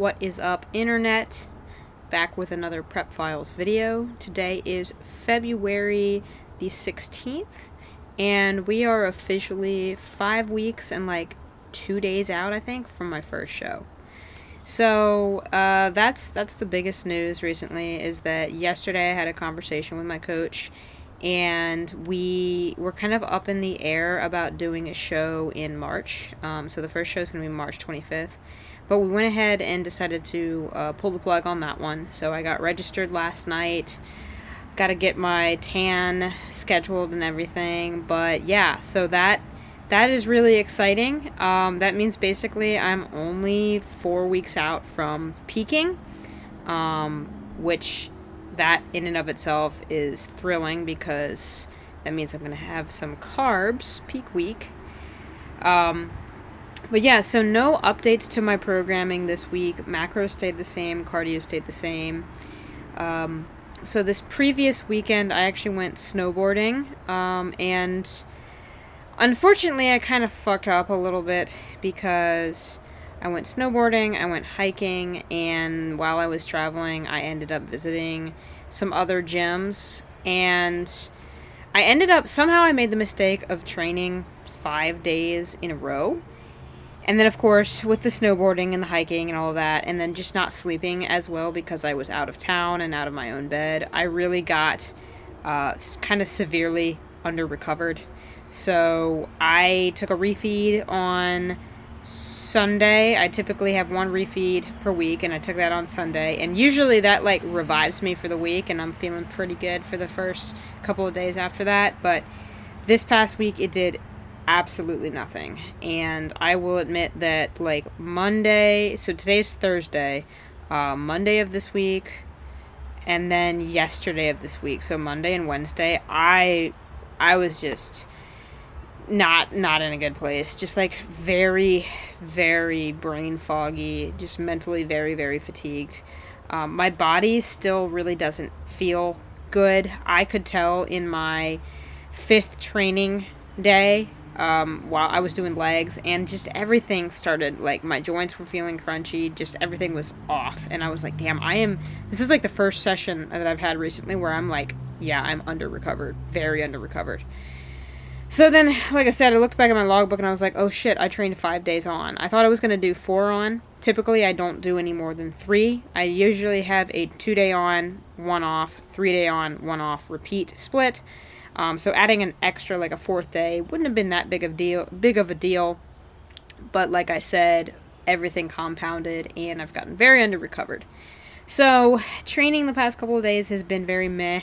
What is up, internet? Back with another Prep Files video. Today is February the 16th, and we are officially 5 weeks and like 2 days out, I think, from my first show. So that's the biggest news recently, is that yesterday I had a conversation with my coach, and we were kind of up in the air about doing a show in March. So the first show is going to be March 25th. But we went ahead and decided to pull the plug on that one. So I got registered last night. Got to get my tan scheduled and everything. But yeah, so that is really exciting. That means basically I'm only 4 weeks out from peaking, which that in and of itself is thrilling because that means I'm going to have some carbs peak week. But yeah, so no updates to my programming this week. Macro stayed the same, cardio stayed the same. So this previous weekend, I actually went snowboarding, and unfortunately, I kind of fucked up a little bit because I went snowboarding, I went hiking, and while I was traveling, I ended up visiting some other gyms, and somehow I made the mistake of training 5 days in a row. And then, of course, with the snowboarding and the hiking and all of that, and then just not sleeping as well because I was out of town and out of my own bed, I really got kind of severely under-recovered. So I took a refeed on Sunday. I typically have one refeed per week, and I took that on Sunday. And usually that, like, revives me for the week, and I'm feeling pretty good for the first couple of days after that. But this past week, it did absolutely nothing. And I will admit that, like, Monday, so today's Thursday, Monday of this week, and then yesterday of this week, so Monday and Wednesday, I was just not in a good place. Just like very, very brain foggy, just mentally very, very fatigued. My body still really doesn't feel good. I could tell in my 5th training day, while I was doing legs, and just everything started, like, my joints were feeling crunchy, just everything was off, and I was like, damn, this is like the first session that I've had recently where I'm like, yeah, I'm under-recovered, very under-recovered. So then, like I said, I looked back at my logbook and I was like, oh shit, I trained 5 days on. I thought I was going to do 4 on. Typically, I don't do any more than 3. I usually have a 2-day on, 1 off, 3-day on, 1 off, repeat, split. So adding an extra, like a 4th day, wouldn't have been that big of a deal. But like I said, everything compounded, and I've gotten very under-recovered. So training the past couple of days has been very meh.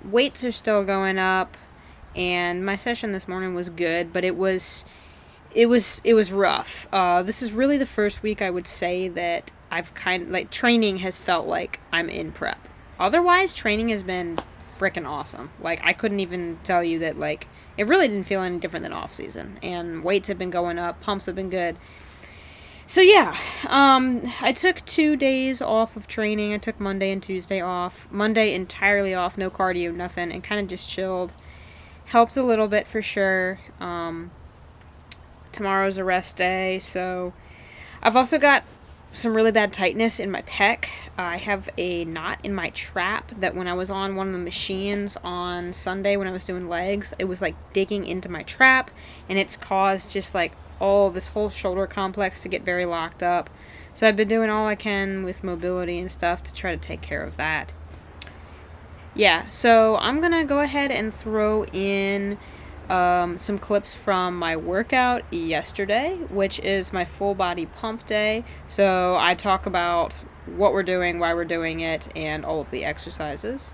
Weights are still going up, and my session this morning was good, but it was rough. This is really the first week I would say that I've kind of, like, training has felt like I'm in prep. Otherwise, training has been freaking awesome. Like, I couldn't even tell you that, like, it really didn't feel any different than off season, and weights have been going up, pumps have been good. So yeah, I took 2 days off of training. I took Monday and Tuesday off. Monday entirely off, no cardio, nothing, and kind of just chilled. Helped a little bit for sure. Tomorrow's a rest day, so I've also got some really bad tightness in my pec. I have a knot in my trap that when I was on one of the machines on Sunday when I was doing legs, it was like digging into my trap, and it's caused just like this whole shoulder complex to get very locked up. So I've been doing all I can with mobility and stuff to try to take care of that. Yeah, so I'm gonna go ahead and throw in some clips from my workout yesterday, which is my full body pump day. So I talk about what we're doing, why we're doing it, and all of the exercises.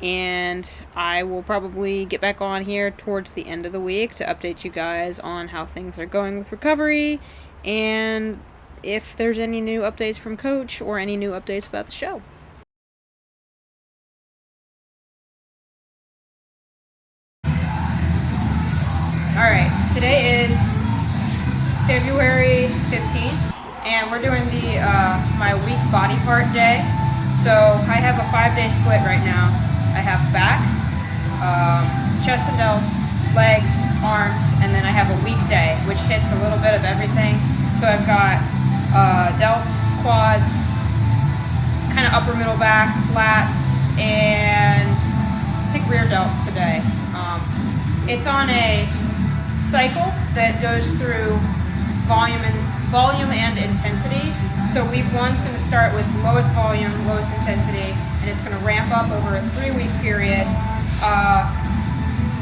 And I will probably get back on here towards the end of the week to update you guys on how things are going with recovery, and if there's any new updates from Coach or any new updates about the show. Alright, today is February 15th, and we're doing my week body part day. So I have a 5-day split right now. I have back, chest and delts, legs, arms, and then I have a weekday, which hits a little bit of everything. So I've got delts, quads, kind of upper middle back, lats, and I think rear delts today. It's on a cycle that goes through volume and intensity. So week 1's going to start with lowest volume, lowest intensity, and it's going to ramp up over a 3-week period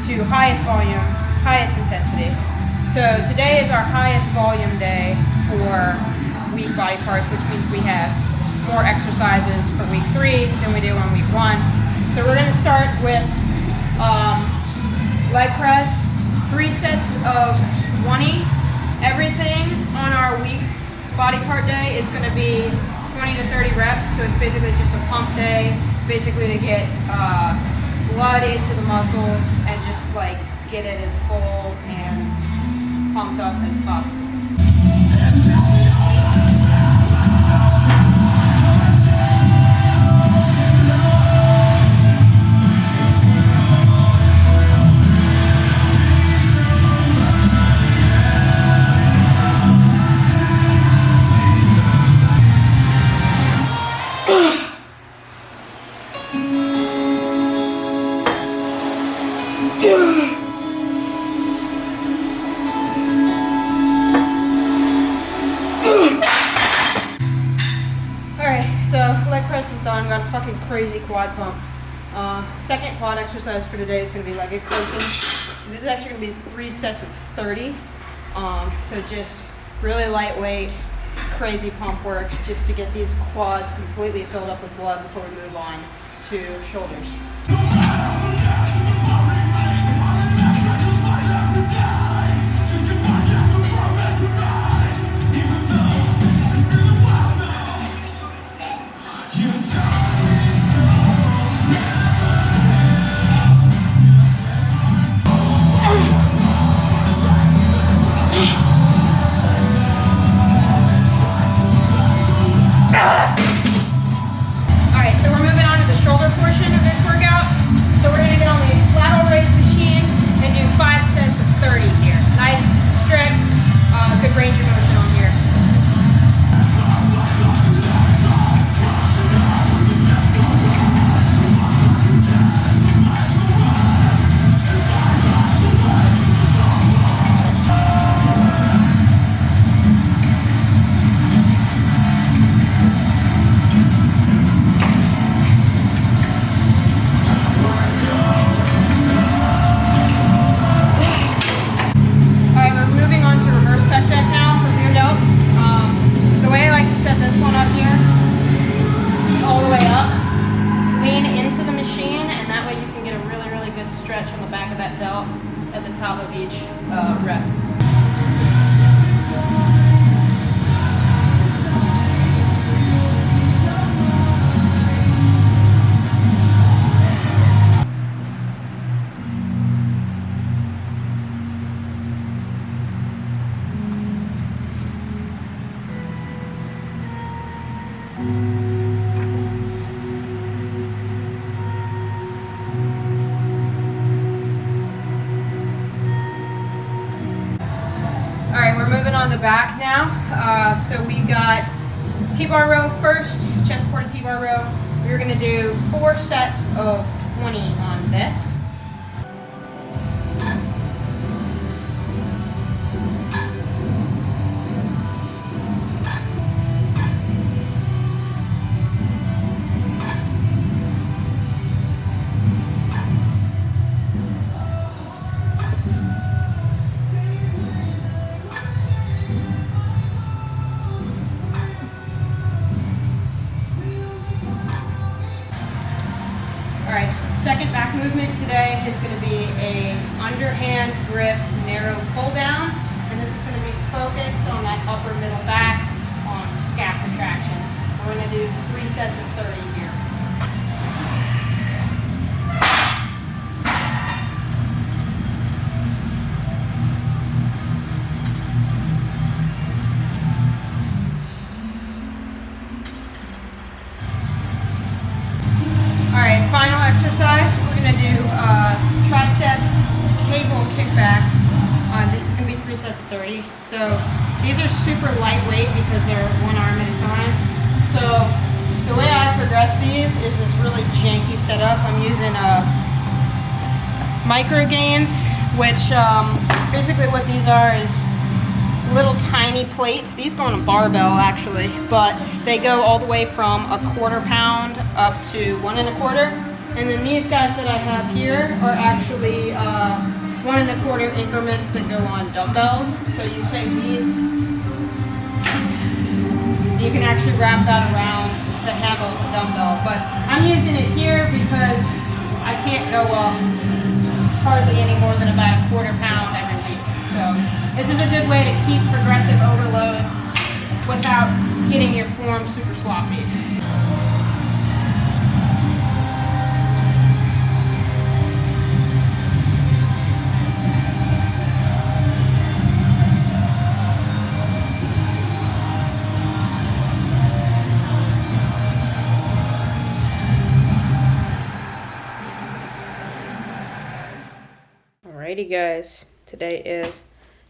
to highest volume, highest intensity. So today is our highest volume day for week body parts, which means we have more exercises for week 3 than we do on week 1. So we're going to start with leg press, 3 sets of 20. Everything on our week body part day is going to be 20 to 30 reps. So it's basically just a pump day, basically to get blood into the muscles and just like get it as full and pumped up as possible. Leg press is done. Got a fucking crazy quad pump. Second quad exercise for today is going to be leg extension. So this is actually going to be 3 sets of 30. So just really lightweight, crazy pump work just to get these quads completely filled up with blood before we move on to shoulders. Stretch on the back of that delt at the top of each rep. On the back now. So we got T-bar row first, chest supported T-bar row. We're going to do 4 sets of 20 on this. Second back movement today is going to be a underhand grip narrow pull down, and this is going to be focused on that upper middle back on scap retraction. We're going to do 3 sets of 30 here. Final exercise, we're going to do tricep cable kickbacks. This is going to be 3 sets sets of 30. So these are super lightweight because they're one arm at a time. So the way I progress these is this really janky setup. I'm using micro gains, which basically what these are is little tiny plates. These go on a barbell actually, but they go all the way from a quarter pound up to 1 1/4. And then these guys that I have here are actually 1 1/4 increments that go on dumbbells. So you take these, you can actually wrap that around the handle of the dumbbell. But I'm using it here because I can't go up hardly any more than about a quarter pound every week. So this is a good way to keep progressive overload without getting your form super sloppy. Alrighty guys, today is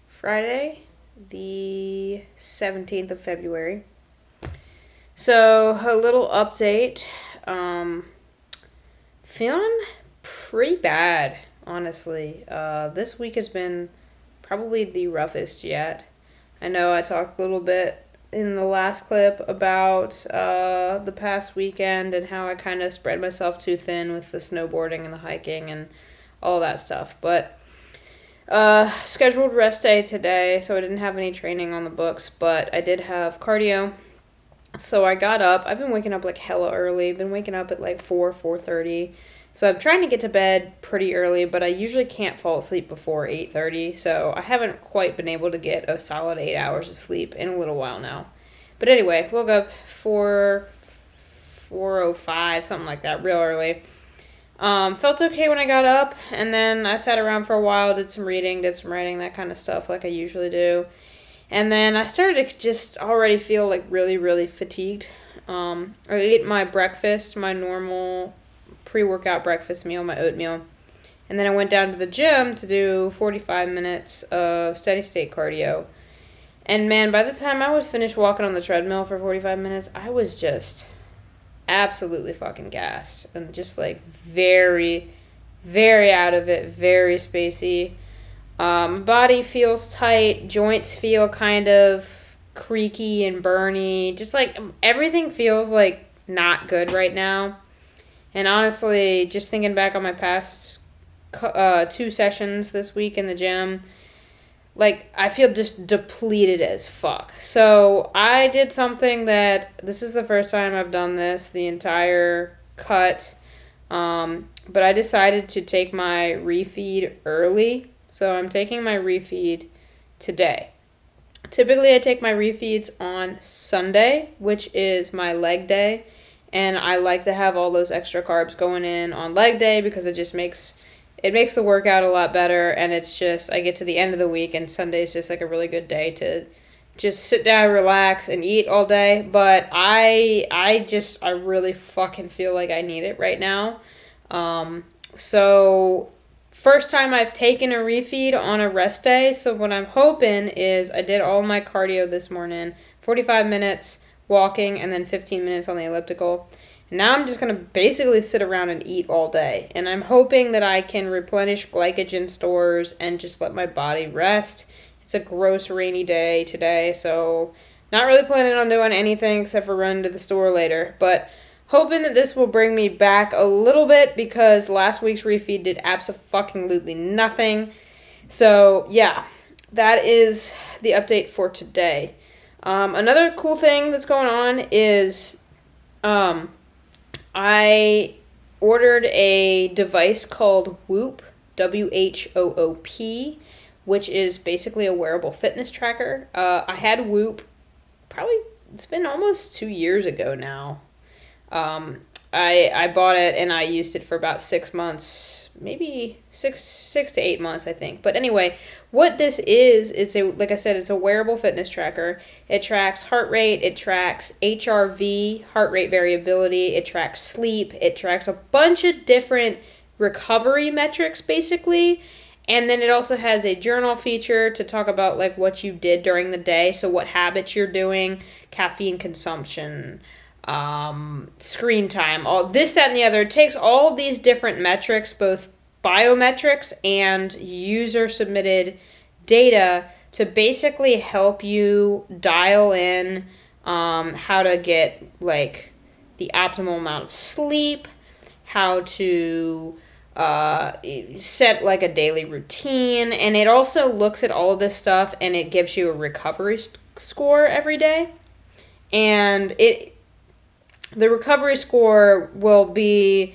Friday, the 17th of February. So, a little update. Feeling pretty bad, honestly. This week has been probably the roughest yet. I know I talked a little bit in the last clip about the past weekend and how I kind of spread myself too thin with the snowboarding and the hiking and all that stuff. But scheduled rest day today, so I didn't have any training on the books, but I did have cardio. So I got up. I've been waking up like hella early. Been waking up at like 4:30. So I'm trying to get to bed pretty early, but I usually can't fall asleep before 8:30. So I haven't quite been able to get a solid 8 hours of sleep in a little while now. But anyway, woke up 4:05, something like that, real early. Felt okay when I got up, and then I sat around for a while, did some reading, did some writing, that kind of stuff like I usually do. And then I started to just already feel like really, really fatigued. I ate my breakfast, my normal pre-workout breakfast meal, my oatmeal. And then I went down to the gym to do 45 minutes of steady state cardio. And man, by the time I was finished walking on the treadmill for 45 minutes, I was just absolutely fucking gassed and just like very, very out of it, very spacey. Body feels tight, joints feel kind of creaky and burny, just like everything feels like not good right now. And honestly, just thinking back on my past 2 sessions this week in the gym, like, I feel just depleted as fuck. So I did something that, this is the first time I've done this, the entire cut. But I decided to take my refeed early. So I'm taking my refeed today. Typically I take my refeeds on Sunday, which is my leg day. And I like to have all those extra carbs going in on leg day because it just makes the workout a lot better, and it's just, I get to the end of the week, and Sunday is just like a really good day to just sit down, relax, and eat all day. But I really fucking feel like I need it right now. So first time I've taken a refeed on a rest day, so what I'm hoping is I did all my cardio this morning, 45 minutes walking, and then 15 minutes on the elliptical. Now I'm just going to basically sit around and eat all day. And I'm hoping that I can replenish glycogen stores and just let my body rest. It's a gross rainy day today, so not really planning on doing anything except for running to the store later. But hoping that this will bring me back a little bit because last week's refeed did abso-fucking-lutely nothing. So, yeah, that is the update for today. Another cool thing that's going on is I ordered a device called Whoop, WHOOP, which is basically a wearable fitness tracker. I had Whoop probably, it's been almost 2 years ago now. I bought it and I used it for about 6 months, maybe six to 8 months, I think. But anyway, what this is, like I said, it's a wearable fitness tracker. It tracks heart rate, it tracks HRV, heart rate variability, it tracks sleep, it tracks a bunch of different recovery metrics, basically. And then it also has a journal feature to talk about like what you did during the day. So what habits you're doing, caffeine consumption, screen time, all this, that, and the other. It takes all these different metrics, both biometrics and user submitted data, to basically help you dial in how to get like the optimal amount of sleep, how to set like a daily routine, and it also looks at all of this stuff and it gives you a recovery score every day. And the recovery score will be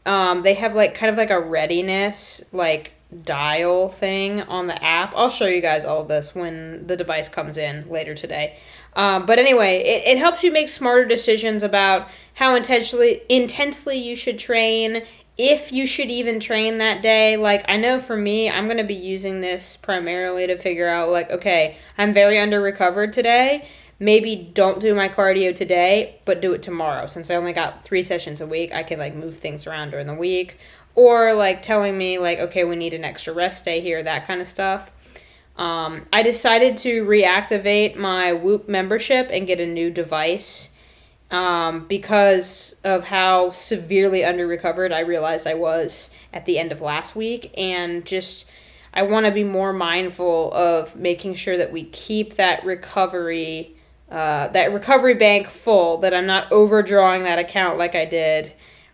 they have like kind of like a readiness like dial thing on the app. I'll show you guys all of this when the device comes in later today. But anyway, it helps you make smarter decisions about how intensely you should train, if you should even train that day. Like, I know for me, I'm going to be using this primarily to figure out, like, okay, I'm very under-recovered today. Maybe don't do my cardio today, but do it tomorrow. Since I only got 3 sessions a week, I can, like, move things around during the week. Or, like, telling me, like, okay, we need an extra rest day here, that kind of stuff. I decided to reactivate my Whoop membership and get a new device because of how severely under-recovered I realized I was at the end of last week. And just, I want to be more mindful of making sure that we keep that recovery bank full, that I'm not overdrawing that account like I did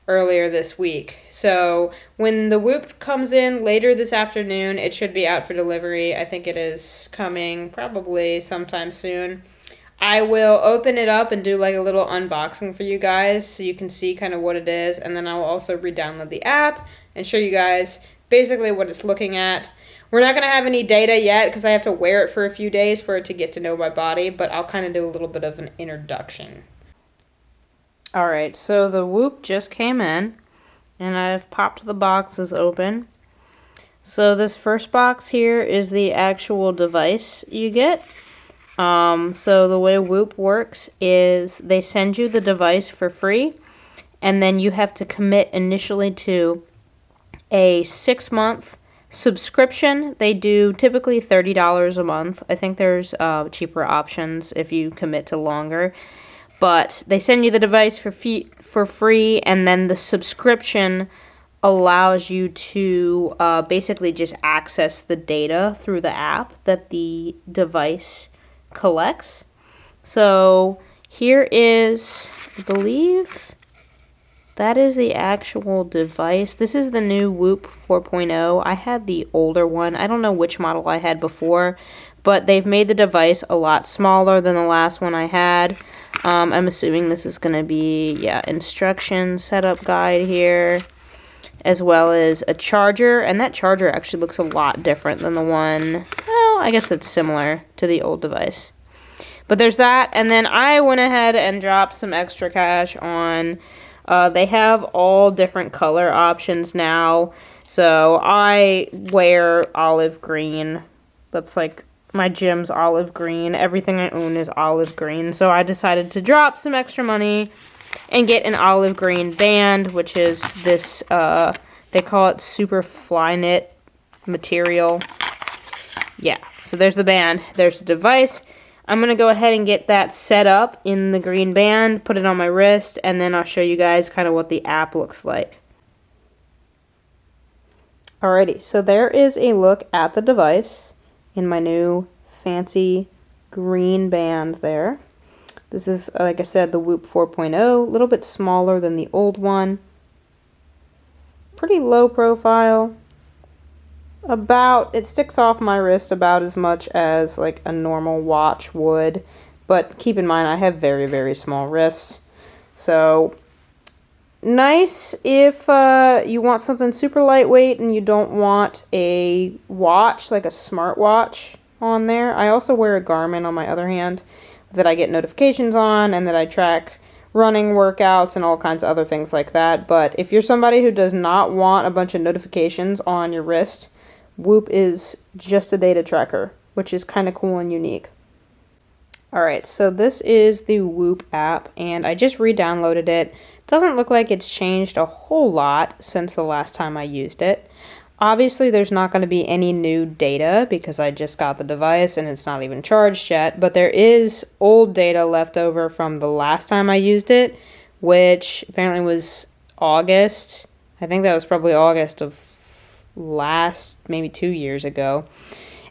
earlier this week. So when the Whoop comes in later this afternoon, it should be out for delivery. I think it is coming probably sometime soon. I will open it up and do like a little unboxing for you guys so you can see kind of what it is, and then I'll also re-download the app and show you guys basically what it's looking at. We're not going to have any data yet because I have to wear it for a few days for it to get to know my body, but I'll kind of do a little bit of an introduction. Alright, so the Whoop just came in, and I've popped the boxes open. So this first box here is the actual device you get. So the way Whoop works is they send you the device for free, and then you have to commit initially to a 6-month subscription. They do typically $30 a month. I think there's cheaper options if you commit to longer. But they send you the device for free, and then the subscription allows you to basically just access the data through the app that the device collects. So here is, I believe, that is the actual device. This is the new Whoop 4.0. I had the older one. I don't know which model I had before, but they've made the device a lot smaller than the last one I had. I'm assuming this is going to be, instruction setup guide here, as well as a charger, and that charger actually looks a lot different than the one, well, I guess it's similar to the old device. But there's that, and then I went ahead and dropped some extra cash on, they have all different color options now, so I wear olive green. That's like my gym's olive green. Everything I own is olive green, so I decided to drop some extra money and get an olive green band, which is this, they call it super fly knit material. Yeah, so there's the band, there's the device. I'm going to go ahead and get that set up in the green band, put it on my wrist, and then I'll show you guys kind of what the app looks like. Alrighty, so there is a look at the device in my new fancy green band there. This is, like I said, the Whoop 4.0, a little bit smaller than the old one. Pretty low profile. It sticks off my wrist about as much as like a normal watch would, but keep in mind I have very, very small wrists. So nice if you want something super lightweight and you don't want a watch, like a smartwatch on there. I also wear a Garmin on my other hand that I get notifications on, and that I track running workouts and all kinds of other things like that. But if you're somebody who does not want a bunch of notifications on your wrist, Whoop is just a data tracker, which is kind of cool and unique. Alright, so this is the Whoop app, and I just re-downloaded it. It doesn't look like it's changed a whole lot since the last time I used it. Obviously, there's not going to be any new data because I just got the device and it's not even charged yet, but there is old data left over from the last time I used it, which apparently was August. I think that was probably August of maybe 2 years ago.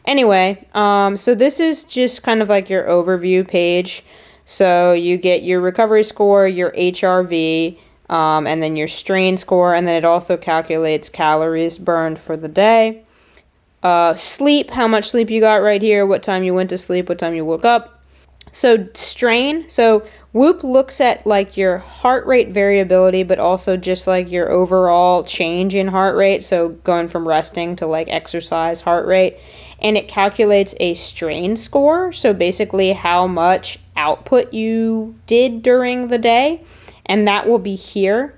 Anyway, so this is just kind of like your overview page. So you get your recovery score, your HRV, and then your strain score, and then it also calculates calories burned for the day. Sleep, how much sleep you got right here, what time you went to sleep, what time you woke up. So strain, so Whoop looks at like your heart rate variability, but also just like your overall change in heart rate. So going from resting to like exercise heart rate, and it calculates a strain score. So basically how much output you did during the day, and that will be here.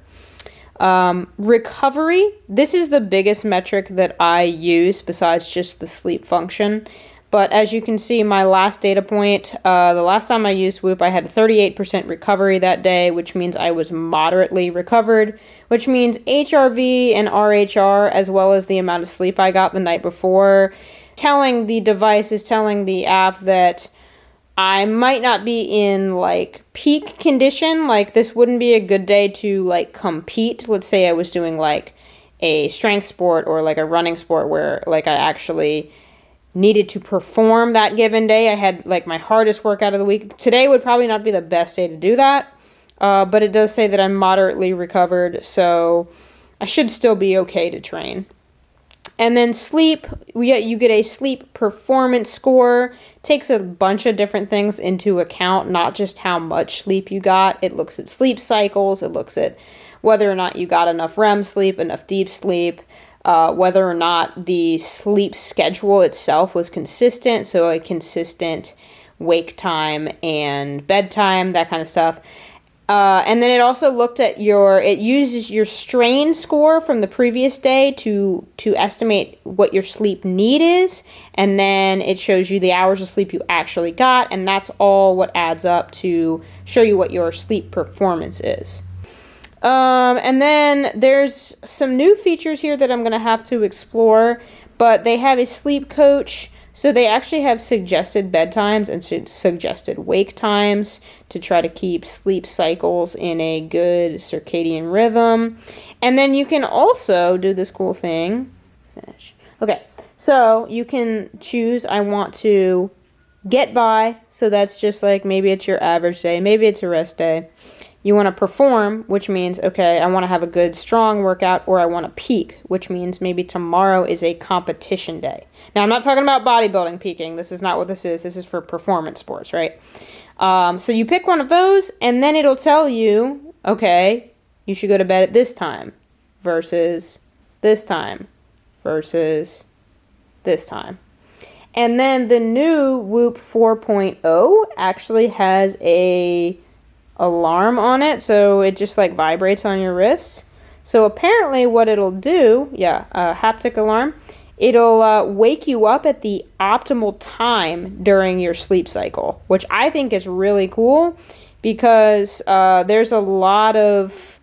Recovery, this is the biggest metric that I use besides just the sleep function. But as you can see, my last data point, the last time I used Whoop, I had 38% recovery that day, which means I was moderately recovered, which means HRV and RHR, as well as the amount of sleep I got the night before, telling the device is telling the app that I might not be in like peak condition. Like this wouldn't be a good day to like compete. Let's say I was doing like a strength sport or like a running sport where like I actually needed to perform that given day. I had like my hardest workout of the week. Today would probably not be the best day to do that, but it does say that I'm moderately recovered, so I should still be okay to train. And then sleep, you get a sleep performance score. Takes a bunch of different things into account, not just how much sleep you got. It looks at sleep cycles. It looks at whether or not you got enough REM sleep, enough deep sleep, whether or not the sleep schedule itself was consistent, so a consistent wake time and bedtime, that kind of stuff. And then it also looked at it uses your strain score from the previous day to estimate what your sleep need is, and then it shows you the hours of sleep you actually got, and that's all what adds up to show you what your sleep performance is. And then there's some new features here that I'm going to have to explore, but they have a sleep coach. So they actually have suggested bedtimes and suggested wake times to try to keep sleep cycles in a good circadian rhythm. And then you can also do this cool thing. Finish. Okay, so you can choose, I want to get by. So that's just like maybe it's your average day, maybe it's a rest day. You want to perform, which means, okay, I want to have a good, strong workout, or I want to peak, which means maybe tomorrow is a competition day. Now, I'm not talking about bodybuilding peaking. This is not what this is. This is for performance sports, right? So you pick one of those, and then it'll tell you, okay, you should go to bed at this time versus this time versus this time. And then the new Whoop 4.0 actually has a alarm on it, so it just like vibrates on your wrists. So apparently what it'll do, a haptic alarm, it'll wake you up at the optimal time during your sleep cycle, which I think is really cool because there's a lot of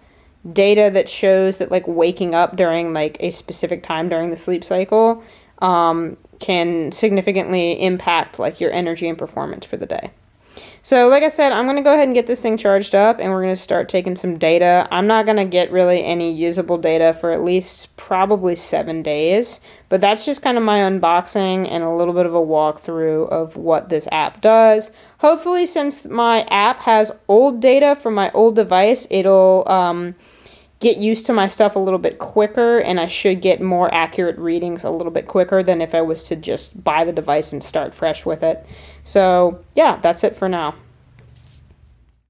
data that shows that like waking up during like a specific time during the sleep cycle can significantly impact like your energy and performance for the day. So like I said, I'm going to go ahead and get this thing charged up, and we're going to start taking some data. I'm not going to get really any usable data for at least probably 7 days, but that's just kind of my unboxing and a little bit of a walkthrough of what this app does. Hopefully, since my app has old data from my old device, it'll get used to my stuff a little bit quicker, and I should get more accurate readings a little bit quicker than if I was to just buy the device and start fresh with it. So yeah, that's it for now.